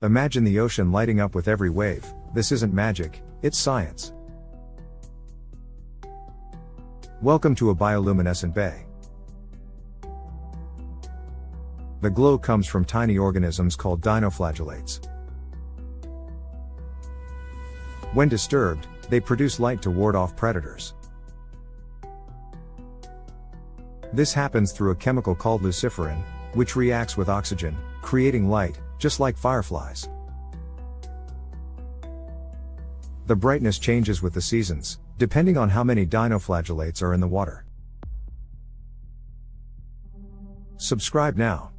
Imagine the ocean lighting up with every wave. This isn't magic, it's science. Welcome to a bioluminescent bay. The glow comes from tiny organisms called dinoflagellates. When disturbed, they produce light to ward off predators. This happens through a chemical called luciferin, which reacts with oxygen, creating light, just like fireflies. The brightness changes with the seasons, depending on how many dinoflagellates are in the water. Subscribe now.